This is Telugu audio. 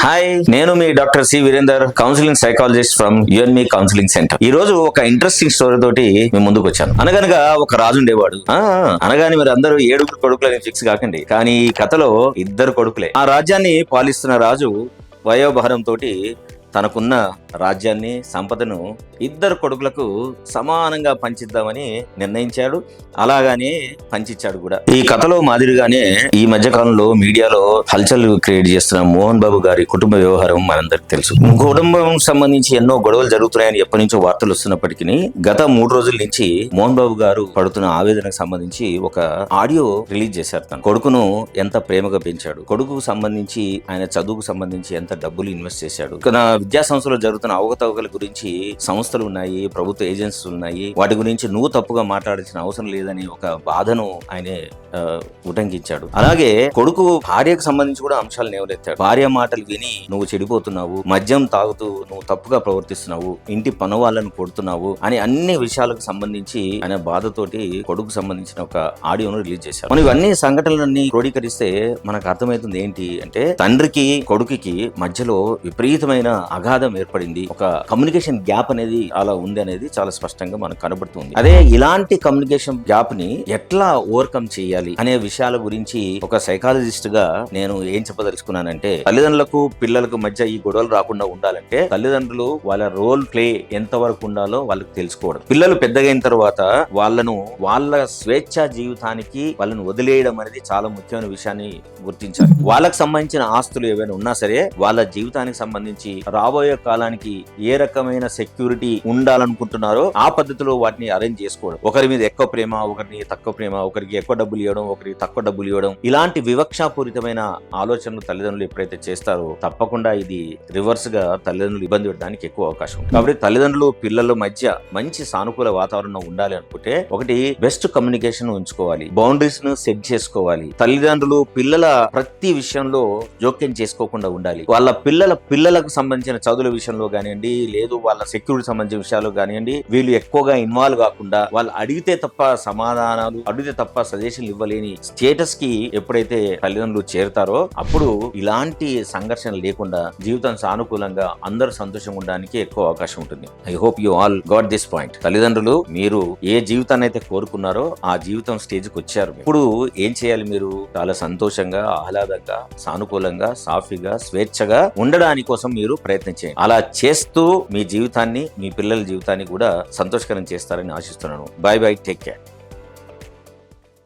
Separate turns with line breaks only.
హాయ్, నేను మీ doctor C Veerender, counselling psychologist from యుఎన్మి కౌన్సిలింగ్ సెంటర్. ఈ రోజు ఒక ఇంట్రెస్టింగ్ స్టోరీ తోటి మేము ముందుకు వచ్చాను. అనగనగా ఒక రాజు ఉండేవాడు. అనగాని మీరు అందరూ 7 కొడుకులని ఫిక్స్ కాకండి, కానీ ఈ కథలో 2 కొడుకులే. ఆ రాజ్యాన్ని పాలిస్తున్న రాజు వయోభారం తోటి తనకున్న రాజ్యాన్ని, సంపదను 2 కొడుకులకు సమానంగా పంచిద్దామని నిర్ణయించాడు. అలాగానే పంచిచ్చాడు కూడా. ఈ కథలో మాదిరిగానే ఈ మధ్య కాలంలో మీడియాలో హల్చల్ క్రియేట్ చేస్తున్న మోహన్ బాబు గారి కుటుంబ వ్యవహారం మనందరికి తెలుసు. కుటుంబం సంబంధించి ఎన్నో గొడవలు జరుగుతున్నాయని ఎప్పటి నుంచో వార్తలు వస్తున్నప్పటికీ గత 3 రోజుల నుంచి మోహన్ బాబు గారు పడుతున్న ఆవేదనకు సంబంధించి ఒక ఆడియో రిలీజ్ చేశారు. తన కొడుకును ఎంత ప్రేమగా పెంచాడు, కొడుకుకు సంబంధించి ఆయన చదువుకు సంబంధించి ఎంత డబ్బులు ఇన్వెస్ట్ చేశాడు, విద్యా సంస్థలో జరుగుతున్న అవకతవకల గురించి సంస్థలు ఉన్నాయి, ప్రభుత్వ ఏజెన్సీలు ఉన్నాయి, వాటి గురించి నువ్వు తప్పుగా మాట్లాడాల్సిన అవసరం లేదని ఒక బాధను ఆయన ఉటంకించాడు. అలాగే కొడుకు భార్యకు సంబంధించి కూడా అంశాలు లేవనెత్తాడు. భార్య మాటలు విని నువ్వు చెడిపోతున్నావు, మద్యం తాగుతూ నువ్వు తప్పుగా ప్రవర్తిస్తున్నావు, ఇంటి పను వాళ్ళను కొడుతున్నావు అని అన్ని విషయాలకు సంబంధించి ఆయన బాధతోటి కొడుకు సంబంధించిన ఒక ఆడియోను రిలీజ్ చేశారు. మనం ఇవన్నీ సంఘటనలన్నీ క్రోడీకరిస్తే మనకు అర్థమవుతుంది ఏంటి అంటే, తండ్రికి కొడుకుకి మధ్యలో విపరీతమైన అగాధం ఏర్పడింది. ఒక కమ్యూనికేషన్ గ్యాప్ అనేది అలా ఉంది అనేది చాలా స్పష్టంగా మనకు కనబడుతుంది. అదే ఇలాంటి కమ్యూనికేషన్ గ్యాప్ ని ఎట్లా ఓవర్కమ్ చేయాలి అనే విషయాల గురించి ఒక సైకాలజిస్ట్ గా నేను ఏం చెప్పదలుచుకున్నానంటే, తల్లిదండ్రులకు పిల్లలకు మధ్య ఈ గొడవలు రాకుండా ఉండాలంటే తల్లిదండ్రులు వాళ్ళ రోల్ ప్లే ఎంత వరకు ఉండాలో వాళ్ళకి తెలుసుకోవడం. పిల్లలు పెద్దగైన తర్వాత వాళ్ళ స్వేచ్ఛా జీవితానికి వాళ్ళని వదిలేయడం అనేది చాలా ముఖ్యమైన విషయాన్ని గుర్తించాలి. వాళ్ళకి సంబంధించిన ఆస్తులు ఏవైనా ఉన్నా సరే వాళ్ళ జీవితానికి సంబంధించి రాబోయే కాలానికి ఏ రకమైన సెక్యూరిటీ ఉండాలనుకుంటున్నారో ఆ పద్ధతిలో వాటిని అరేంజ్ చేసుకోవడం. ఒకరి మీద ఎక్కువ ప్రేమ, ఒకరిని తక్కువ ప్రేమ, ఒకరికి ఎక్కువ డబ్బులు ఇవ్వడం, ఒకరికి తక్కువ డబ్బులు ఇవ్వడం, ఇలాంటి వివక్షాపూరితమైన ఆలోచనలు తల్లిదండ్రులు ఎప్పుడైతే చేస్తారో తప్పకుండా ఇది రివర్స్ గా తల్లిదండ్రులు ఇబ్బంది పెట్టడానికి ఎక్కువ అవకాశం ఉంది. కాబట్టి తల్లిదండ్రులు పిల్లల మధ్య మంచి సానుకూల వాతావరణం ఉండాలి అనుకుంటే ఒకటి బెస్ట్ కమ్యూనికేషన్ ఉంచుకోవాలి, బౌండరీస్ ను సెట్ చేసుకోవాలి. తల్లిదండ్రులు పిల్లల ప్రతి విషయంలో జోక్యం చేసుకోకుండా ఉండాలి. వాళ్ళ పిల్లలకు సంబంధించిన చదువుల విషయంలో కానివ్వండి, లేదు వాళ్ళ సెక్యూరిటీ సంబంధించిన విషయాలు కానివ్వండి, వీళ్ళు ఎక్కువగా ఇన్వాల్వ్ కాకుండా వాళ్ళు అడిగితే తప్ప సమాధానాలు, అడిగితే తప్ప సజెషన్లు ఇవ్వలేని స్టేటస్ కి ఎప్పుడైతే తల్లిదండ్రులు చేరుతారో అప్పుడు ఇలాంటి సంఘర్షణ లేకుండా జీవితం సానుకూలంగా అందరూ సంతోషంగా ఉండడానికి ఎక్కువ అవకాశం ఉంటుంది. I hope you all got this point. తల్లిదండ్రులు మీరు ఏ జీవితాన్ని అయితే కోరుకున్నారో ఆ జీవితం స్టేజ్ కి వచ్చారు. ఇప్పుడు ఏం చేయాలి? మీరు చాలా సంతోషంగా, ఆహ్లాదంగా, సానుకూలంగా, సాఫీగా, స్వేచ్ఛగా ఉండడానికి కోసం మీరు ప్రయత్నం చేయండి. అలా చేస్తూ మీ జీవితాన్ని, మీ పిల్లల జీవితాన్ని కూడా సంతోషకరం చేస్తారని ఆశిస్తున్నాను. By by, take care.